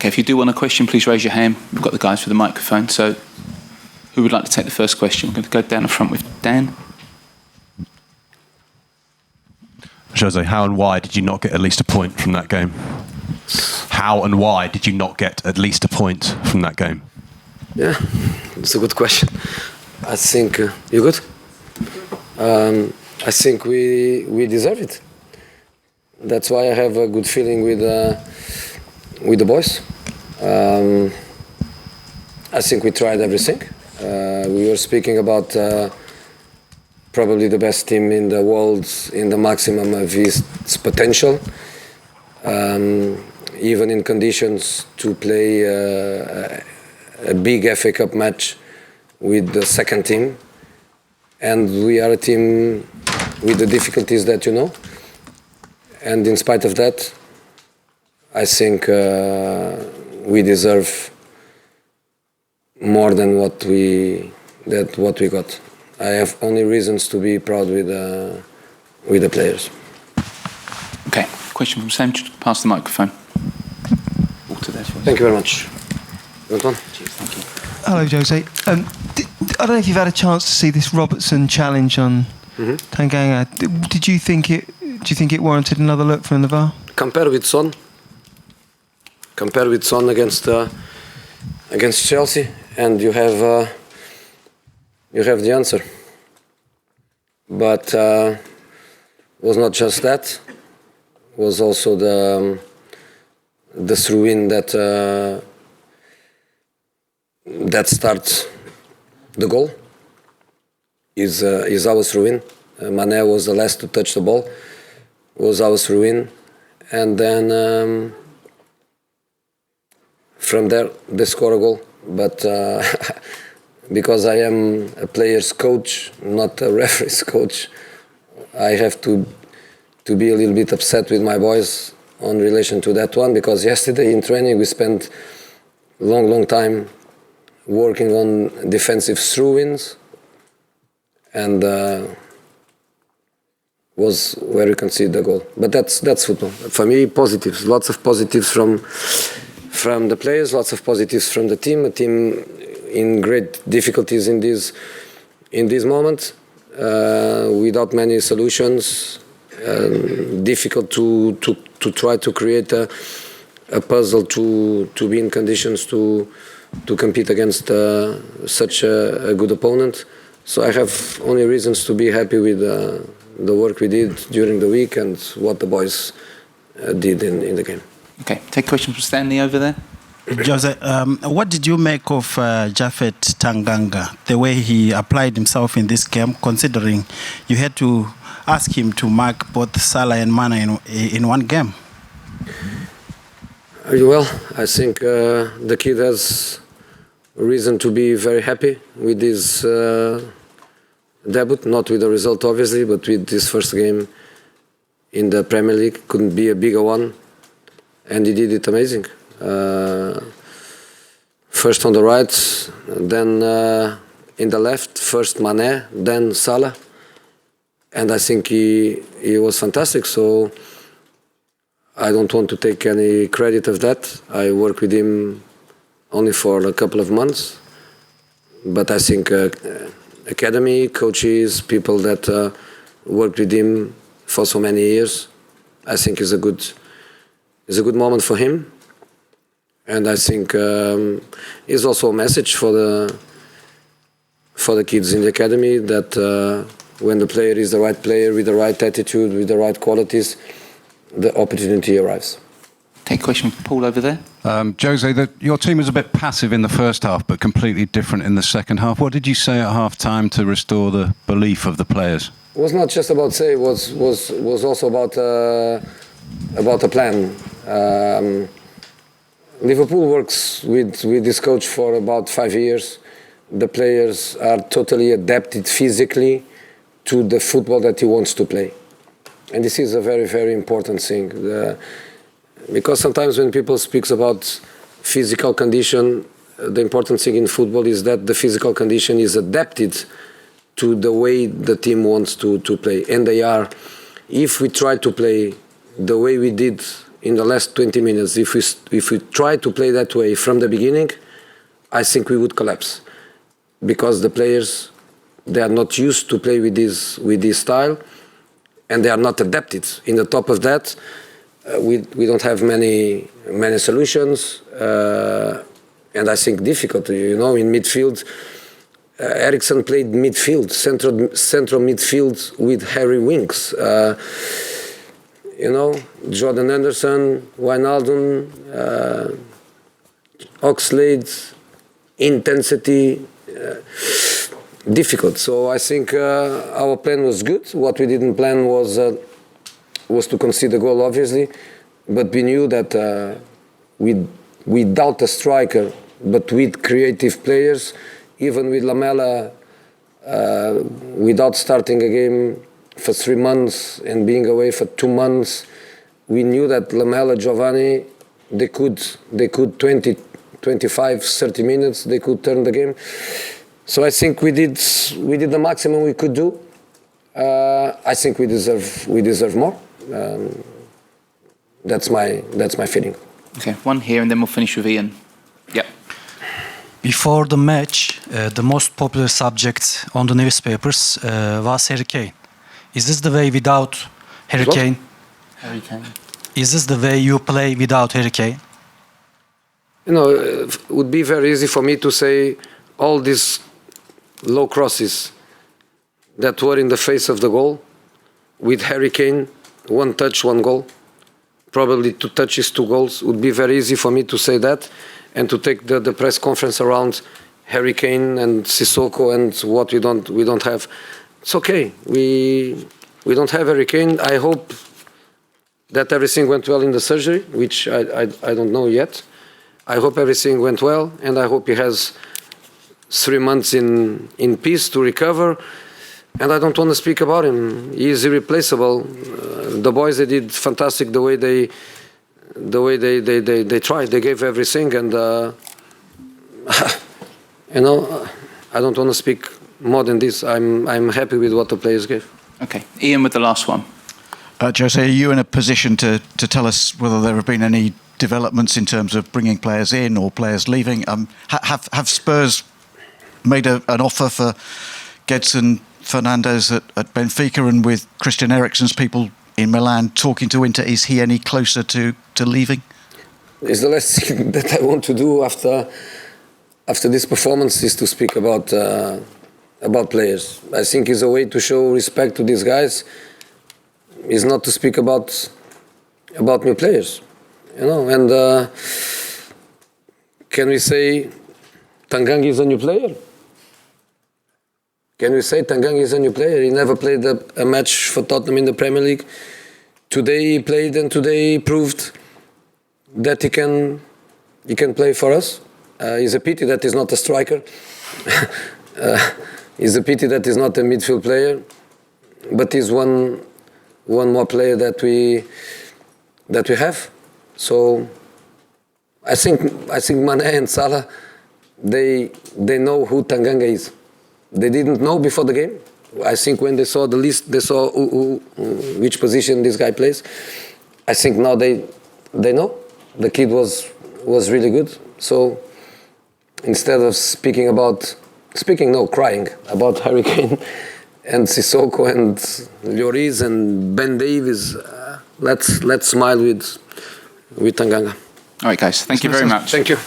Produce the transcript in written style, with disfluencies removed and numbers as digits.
Okay, if you do want a question, please raise your hand. We've got the guys with the microphone. So who would like to take the first question? We're going to go down the front with Dan. Jose, how and why did you not get at least a point from that game? How and why did you not get at least a point from that game? Yeah, it's a good question. I think you good? I think we deserve it. That's why I have a good feeling with the boys. I think we tried everything. We were speaking about probably the best team in the world in the maximum of its potential. Even in conditions to play a big FA Cup match with the second team. And we are a team with the difficulties that you know. And in spite of that, I think we deserve more than what we got. I have only reasons to be proud with the players. Okay, question from Sam. Just pass the microphone. Thank you very much. Good one. Cheers, thank you. Hello, Jose. I don't know if you've had a chance to see this Robertson challenge on Tanganga. Do you think it warranted another look from the VAR? Compare with Son against Chelsea, and you have the answer. But was not just that. Was also the throw-in that starts the goal. Is our throw-in. Mane was the last to touch the ball. Was our throw-in, and then from there they score a goal. But because I am a player's coach, not a referee's coach, I have to be a little bit upset with my boys on relation to that one, because yesterday in training we spent long time working on defensive throw-ins, and was where we conceded the goal. But that's football. For me, positives, lots of positives from the players, lots of positives from the team. A team in great difficulties in this moment, without many solutions. Difficult to try to create a puzzle to be in conditions to compete against such a good opponent. So I have only reasons to be happy with the work we did during the week and what the boys did in the game. Okay, take a question from Stanley over there. Jose, what did you make of Japhet Tanganga, the way he applied himself in this game, considering you had to ask him to mark both Salah and Mane in one game? Well, I think the kid has reason to be very happy with his debut, not with the result obviously, but with this first game in the Premier League. Couldn't be a bigger one, and he did it amazing. First on the right, then in the left, first Mane, then Salah, and I think he was fantastic. So I don't want to take any credit of that. I worked with him only for a couple of months, but I think academy, coaches, people that worked with him for so many years, I think is a good moment for him. And I think it's also a message for the kids in the academy that when the player is the right player with the right attitude, with the right qualities, the opportunity arrives. Take a question from Paul over there. Jose, your team was a bit passive in the first half, but completely different in the second half. What did you say at half-time to restore the belief of the players? It was not just about say. It was also about a plan. Liverpool works with this coach for about 5 years. The players are totally adapted physically to the football that he wants to play, and this is a very, very important thing. Because sometimes when people speak about physical condition, the important thing in football is that the physical condition is adapted to the way the team wants to play. And they are, if we try to play the way we did in the last 20 minutes. If we try to play that way from the beginning, I think we would collapse, because the players, they are not used to play with this style, and they are not adapted. In the top of that, we don't have many solutions, and I think difficult. In midfield, Eriksen played midfield, central midfield with hairy wings. Jordan Henderson, Wijnaldum, Oxlade, intensity, difficult. So I think our plan was good. What we didn't plan was to concede a goal, obviously, but we knew that without a striker, but with creative players, even with Lamela, without starting a game for 3 months and being away for 2 months, we knew that Lamela, Giovanni, they could 20, 25, 30 minutes, they could turn the game. So I think we did the maximum we could do. I think we deserve more. That's my feeling. Okay, one here, and then we'll finish with Ian. Yep. Before the match, the most popular subject on the newspapers was Harry Kane. Is this the way without Harry Kane? Harry Kane. Is this the way you play without Harry Kane? It would be very easy for me to say all these low crosses that were in the face of the goal, with Harry Kane, 1 touch, 1 goal, probably 2 touches, 2 goals. Would be very easy for me to say that, and to take the press conference around Harry Kane and Sissoko and what we don't have. It's okay. We don't have Harry Kane. I hope that everything went well in the surgery, which I don't know yet. I hope everything went well, and I hope he has 3 months in peace to recover. And I don't want to speak about him. He is irreplaceable. The boys, they did fantastic the way they tried. They gave everything, and I don't want to speak more than this. I'm happy with what the players gave. Okay, Ian with the last one. Jose, are you in a position to tell us whether there have been any developments in terms of bringing players in or players leaving? Have Spurs made an offer for Gedson Fernandes at Benfica, and with Christian Eriksen's people in Milan talking to Inter, is he any closer to leaving? It's the last thing that I want to do after this performance, is to speak about players. I think it's a way to show respect to these guys, is not to speak about new players, and can we say Tanganga is a new player? Can we say Tanganga is a new player? He never played a match for Tottenham in the Premier League. Today he played, and today he proved that he can play for us. It's a pity that he's not a striker. It's a pity that he's not a midfield player. But he's one more player that we have. So I think Mane and Salah, they know who Tanganga is. They didn't know before the game. I think when they saw the list, they saw which position this guy plays. I think now they know. The kid was really good. So instead of crying about Harry Kane and Sissoko and Lloris and Ben Davies, let's smile with Tanganga. All right, guys. Thank you very much. Thank you.